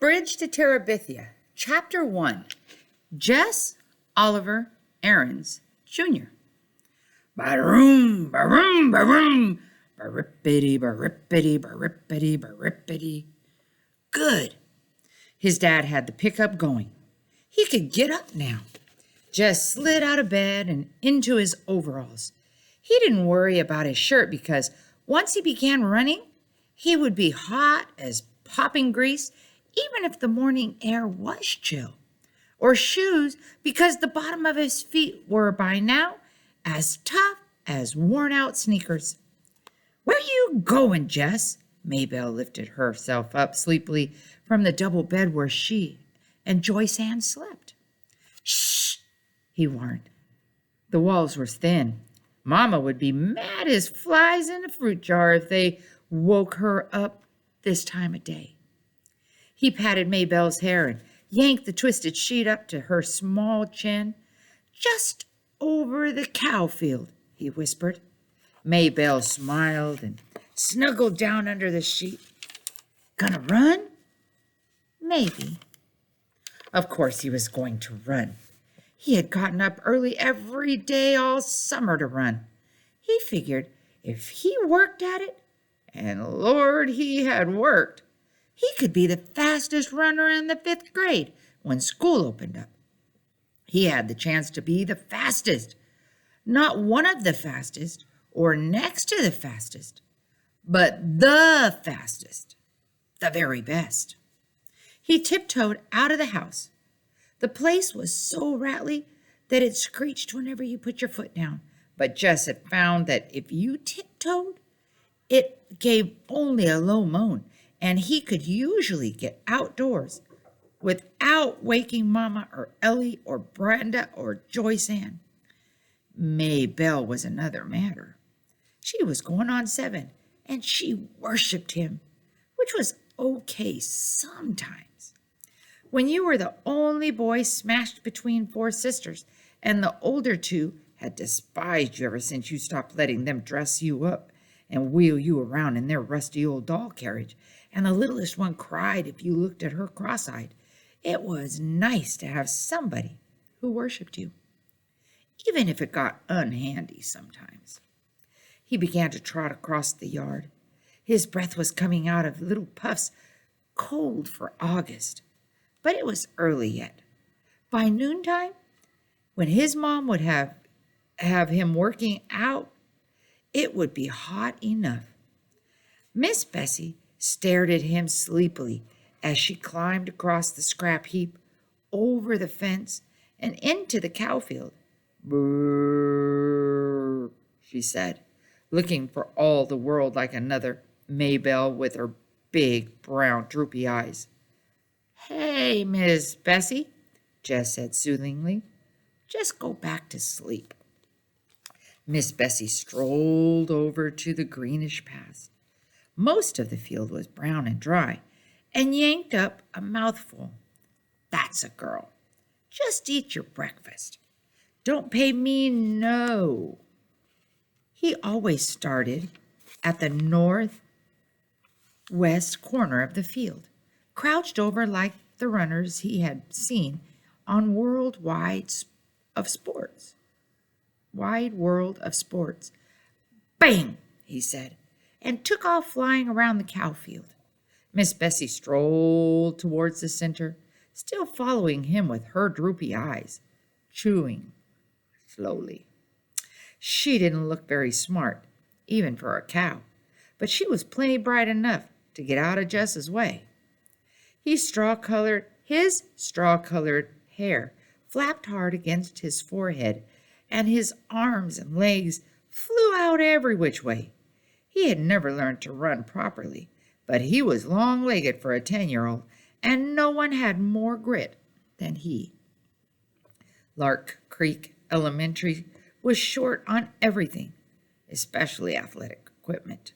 Bridge to Terabithia, Chapter 1. Jess, Oliver, Aarons, Jr. Baroom, baroom, baroom, barippity, barippity, barippity, barippity. Good. His dad had the pickup going. He could get up now. Jess slid out of bed and into his overalls. He didn't worry about his shirt because once he began running, he would be hot as popping grease, even if the morning air was chill. Or shoes, because the bottom of his feet were by now as tough as worn-out sneakers. "Where you going, Jess?" Maybelle lifted herself up sleepily from the double bed where she and Joyce Ann slept. "Shh," he warned. The walls were thin. Mama would be mad as flies in a fruit jar if they woke her up this time of day. He patted Maybelle's hair and yanked the twisted sheet up to her small chin. "Just over the cow field," he whispered. Maybelle smiled and snuggled down under the sheet. "Gonna run?" "Maybe." Of course he was going to run. He had gotten up early every day all summer to run. He figured if he worked at it, and Lord, he had worked, he could be the fastest runner in the 5th grade when school opened up. He had the chance to be the fastest, not one of the fastest or next to the fastest, but the fastest, the very best. He tiptoed out of the house. The place was so rattly that it screeched whenever you put your foot down, but Jess had found that if you tiptoed, it gave only a low moan, and he could usually get outdoors without waking Mama or Ellie or Brenda or Joyce Ann. Maybelle was another matter. She was going on 7, and she worshipped him, which was okay sometimes. When you were the only boy smashed between 4 sisters, and the older 2 had despised you ever since you stopped letting them dress you up and wheel you around in their rusty old doll carriage, and the littlest one cried if you looked at her cross-eyed, it was nice to have somebody who worshipped you, even if it got unhandy sometimes. He began to trot across the yard. His breath was coming out of little puffs, cold for August, but it was early yet. By noontime, when his mom would have him working out, it would be hot enough. Miss Bessie stared at him sleepily as she climbed across the scrap heap, over the fence, and into the cow field. "Brrr," she said, looking for all the world like another Maybelle with her big, brown, droopy eyes. "Hey, Miss Bessie," Jess said soothingly. "Just go back to sleep." Miss Bessie strolled over to the greenish path. Most of the field was brown and dry, and yanked up a mouthful. "That's a girl. Just eat your breakfast. Don't pay me no." He always started at the northwest corner of the field, crouched over like the runners he had seen on Wide World of Sports. "Bang," he said, and took off flying around the cow field. Miss Bessie strolled towards the center, still following him with her droopy eyes, chewing slowly. She didn't look very smart, even for a cow, but she was plenty bright enough to get out of Jess's way. His straw-colored hair flapped hard against his forehead, and his arms and legs flew out every which way. He had never learned to run properly, but he was long-legged for a 10-year-old, and no one had more grit than he. Lark Creek Elementary was short on everything, especially athletic equipment.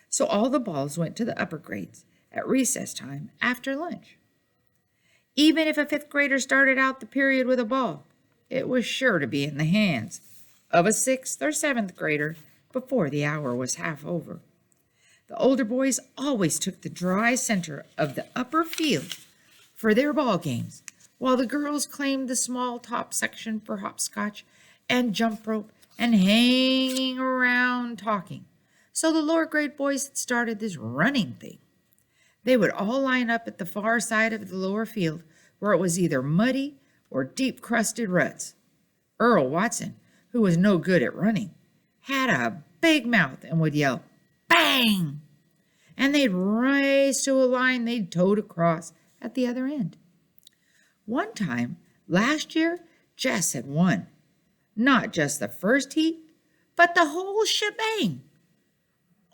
So all the balls went to the upper grades at recess time after lunch. Even if a 5th grader started out the period with a ball, it was sure to be in the hands of a 6th or 7th grader before the hour was half over. The older boys always took the dry center of the upper field for their ball games, while the girls claimed the small top section for hopscotch and jump rope and hanging around talking. So the lower grade boys had started this running thing. They would all line up at the far side of the lower field where it was either muddy or deep crusted ruts. Earl Watson, who was no good at running, had a big mouth and would yell, "Bang!" And they'd race to a line they'd towed across at the other end. One time, last year, Jess had won. Not just the first heat, but the whole shebang.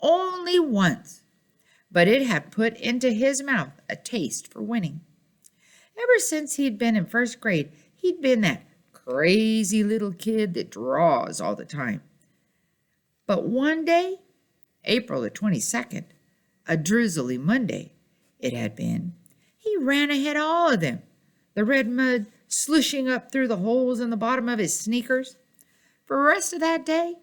Only once. But it had put into his mouth a taste for winning. Ever since he'd been in first grade, he'd been that crazy little kid that draws all the time. But one day, April the 22nd, a drizzly Monday it had been, he ran ahead of all of them, the red mud slushing up through the holes in the bottom of his sneakers. For the rest of that day,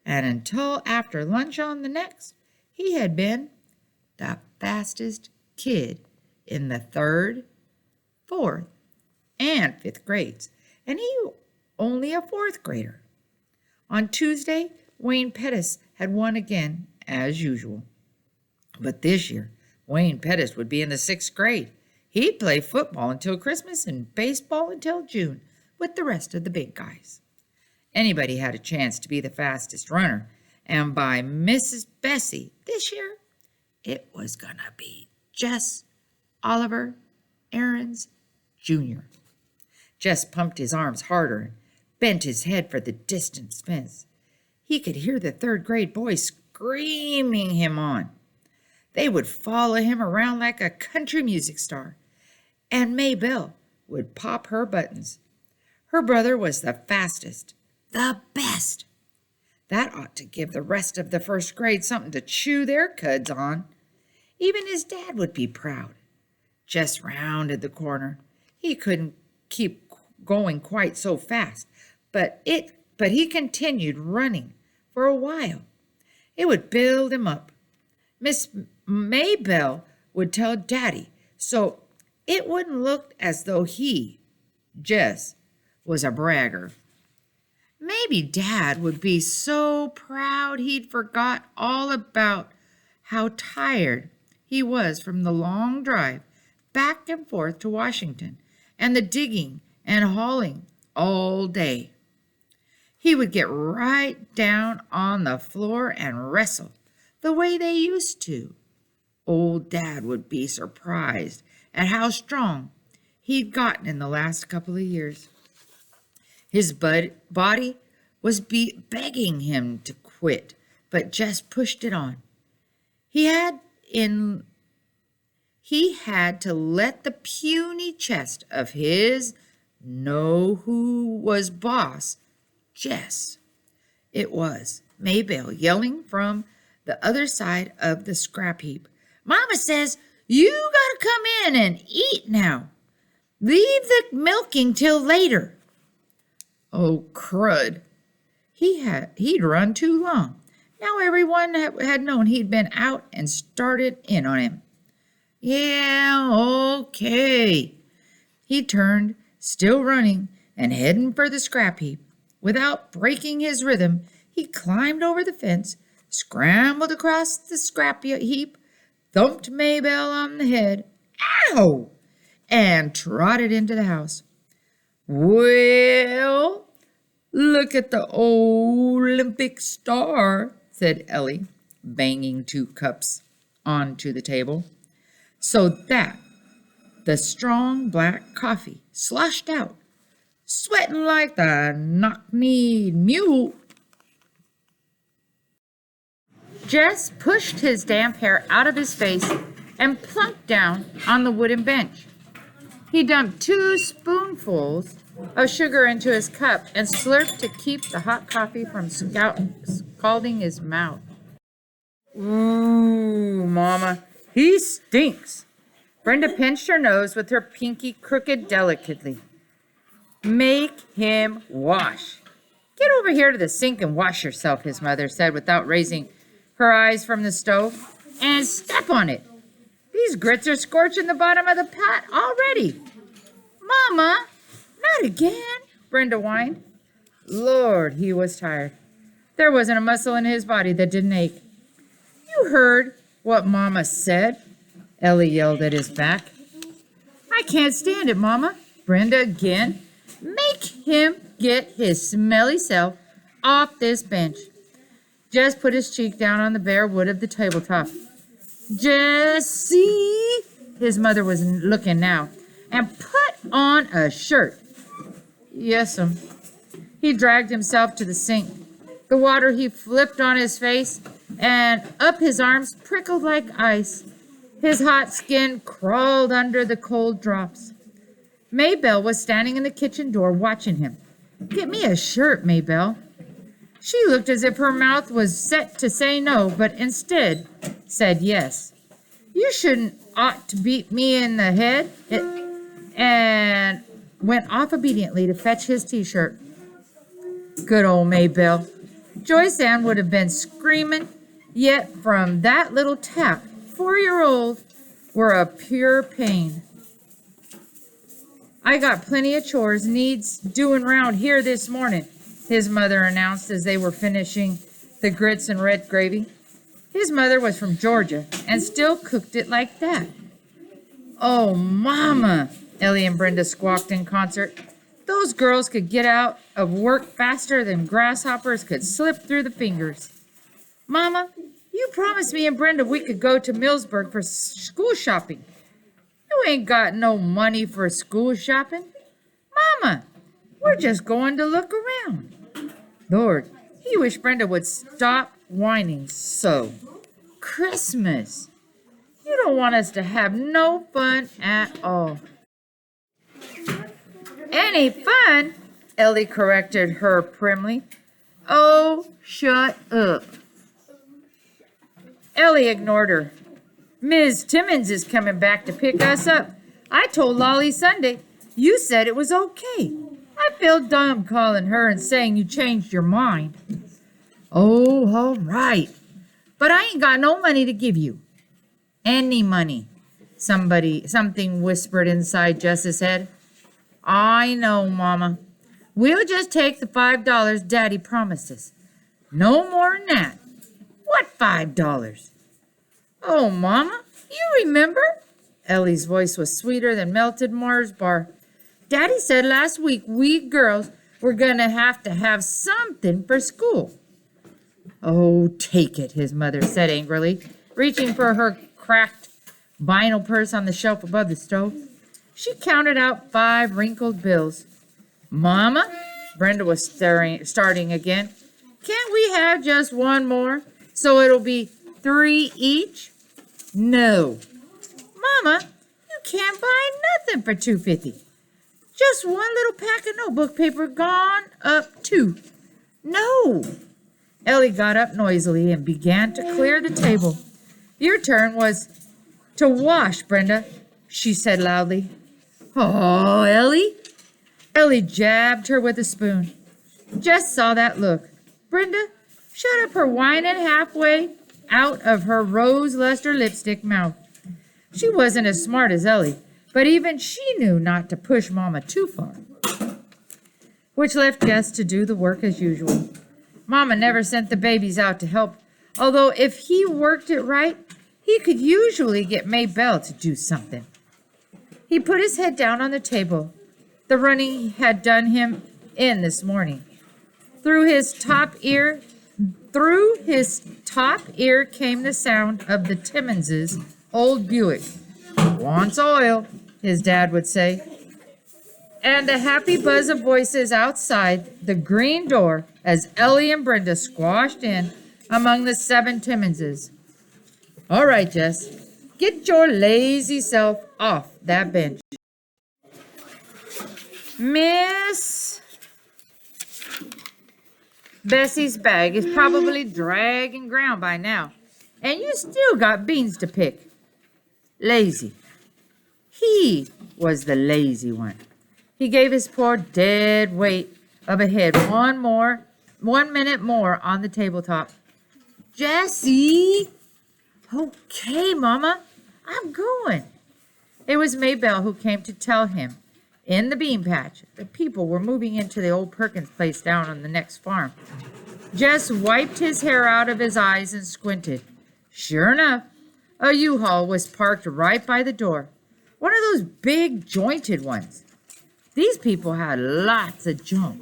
and until after lunch on the next, he had been the fastest kid in the 3rd, 4th, and 5th grades, and he only a 4th grader. On Tuesday, Wayne Pettis had won again, as usual. But this year, Wayne Pettis would be in the 6th grade. He'd play football until Christmas and baseball until June with the rest of the big guys. Anybody had a chance to be the fastest runner, and by Mrs. Bessie this year, it was gonna be Jess Oliver Aarons Jr. Jess pumped his arms harder and bent his head for the distant fence. He could hear the 3rd grade boys screaming him on. They would follow him around like a country music star, and Maybelle would pop her buttons. Her brother was the fastest, the best. That ought to give the rest of the 1st grade something to chew their cuds on. Even his dad would be proud. Jess rounded the corner. He couldn't keep going quite so fast, but he continued running for a while. It would build him up. Miss Maybelle would tell Daddy, so it wouldn't look as though he, Jess, was a bragger. Maybe Dad would be so proud he'd forgot all about how tired he was from the long drive back and forth to Washington and the digging and hauling all day. He would get right down on the floor and wrestle the way they used to. Old Dad would be surprised at how strong he'd gotten in the last couple of years. His body was begging him to quit, but Jess pushed it on. He had to let the puny chest of his know who was boss, Jess. It was Maybelle yelling from the other side of the scrap heap. "Mama says you gotta come in and eat now. Leave the milking till later." Oh, crud. He'd run too long. Now everyone had known he'd been out and started in on him. "Yeah, okay." He turned, still running and heading for the scrap heap. Without breaking his rhythm, he climbed over the fence, scrambled across the scrap heap, thumped Maybelle on the head, "Ow!" and trotted into the house. "Well, look at the Olympic star," said Ellie, banging 2 cups onto the table, so that the strong black coffee sloshed out, sweating like the knock-kneed mule. Jess pushed his damp hair out of his face and plunked down on the wooden bench. He dumped 2 spoonfuls of sugar into his cup and slurped to keep the hot coffee from scalding his mouth. "Ooh, Mama, he stinks." Brenda pinched her nose with her pinky crooked delicately. "Make him wash." "Get over here to the sink and wash yourself," his mother said without raising her eyes from the stove, "and step on it. These These grits are scorching the bottom of the pot already. Mama, not again, Brenda whined. Lord, he was tired. There wasn't a muscle in his body that didn't ache. You heard what Mama said, Ellie yelled at his back. I can't stand it, Mama. Brenda again. Make him get his smelly self off this bench. Jess put his cheek down on the bare wood of the tabletop. Jessie, his mother was looking now, and put on a shirt. Yes'm. He dragged himself to the sink. The water he flipped on his face and up his arms prickled like ice. His hot skin crawled under the cold drops. Maybelle was standing in the kitchen door watching him. Get me a shirt, Maybelle. She looked as if her mouth was set to say no, but instead said yes. You shouldn't ought to beat me in the head. And went off obediently to fetch his t-shirt. Good old Maybelle. Joyce Ann would have been screaming, yet from that little tap, 4-year-old were a pure pain. I got plenty of chores needs doing round here this morning, his mother announced as they were finishing the grits and red gravy. His mother was from Georgia and still cooked it like that. Oh, Mama, Ellie and Brenda squawked in concert. Those girls could get out of work faster than grasshoppers could slip through the fingers. Mama, you promised me and Brenda we could go to Millsburg for school shopping. You ain't got no money for school shopping. Mama, we're just going to look around. Lord, he wished Brenda would stop whining so. Christmas. You don't want us to have no fun at all. Any fun? Ellie corrected her primly. Oh, shut up. Ellie ignored her. Ms. Timmons is coming back to pick us up. I told Lolly Sunday you said it was okay. I feel dumb calling her and saying you changed your mind. Oh, all right. But I ain't got no money to give you. Any money. Something whispered inside Jess's head. I know, Mama. We'll just take the $5 Daddy promised us. No more than that. What $5? Oh, Mama, you remember? Ellie's voice was sweeter than melted Mars bar. Daddy said last week we girls were going to have something for school. Oh, take it, his mother said angrily, reaching for her cracked vinyl purse on the shelf above the stove. She counted out 5 wrinkled bills. Mama, Brenda was starting again. Can't we have just one more so it'll be 3 each? No. Mama, you can't buy nothing for $2.50. Just one little pack of notebook paper gone up 2. No. Ellie got up noisily and began to clear the table. Your turn was to wash, Brenda, she said loudly. Oh, Ellie. Ellie jabbed her with a spoon. Jess saw that look. Brenda shut up her whining halfway out of her rose luster lipstick mouth. She wasn't as smart as Ellie, but even she knew not to push Mama too far, which left Jess to do the work as usual. Mama never sent the babies out to help, although if he worked it right, he could usually get Maybelle to do something. He put his head down on the table. The running had done him in this morning. Through his top ear came the sound of the Timmonses' old Buick. Wants oil, his dad would say. And a happy buzz of voices outside the green door as Ellie and Brenda squashed in among the 7 Timmonses. All right, Jess, get your lazy self off that bench. Miss Bessie's bag is probably dragging ground by now, and you still got beans to pick. Lazy. He was the lazy one. He gave his poor dead weight of a head 1 minute more on the tabletop. Jessie! Okay, Mama, I'm going. It was Maybelle who came to tell him in the bean patch that people were moving into the old Perkins place down on the next farm. Jess wiped his hair out of his eyes and squinted. Sure enough, a U-Haul was parked right by the door. One of those big jointed ones. These people had lots of junk.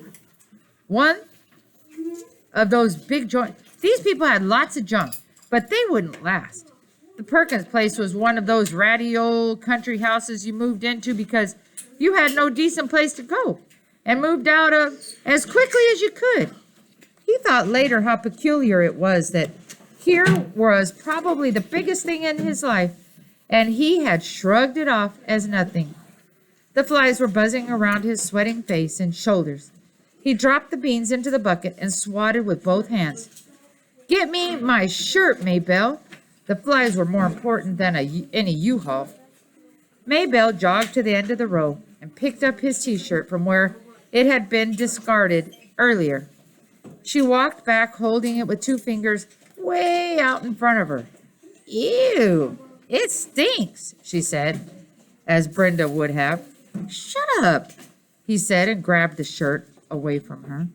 These people had lots of junk, but they wouldn't last. The Perkins place was one of those ratty old country houses you moved into because you had no decent place to go and moved out of as quickly as you could. He thought later how peculiar it was that here was probably the biggest thing in his life, and he had shrugged it off as nothing. The flies were buzzing around his sweating face and shoulders. He dropped the beans into the bucket and swatted with both hands. Get me my shirt, Maybelle. The flies were more important than any U-Haul. Maybelle jogged to the end of the row and picked up his T-shirt from where it had been discarded earlier. She walked back, holding it with two fingers way out in front of her. Ew, it stinks, she said, as Brenda would have. Shut up, he said, and grabbed the shirt away from her.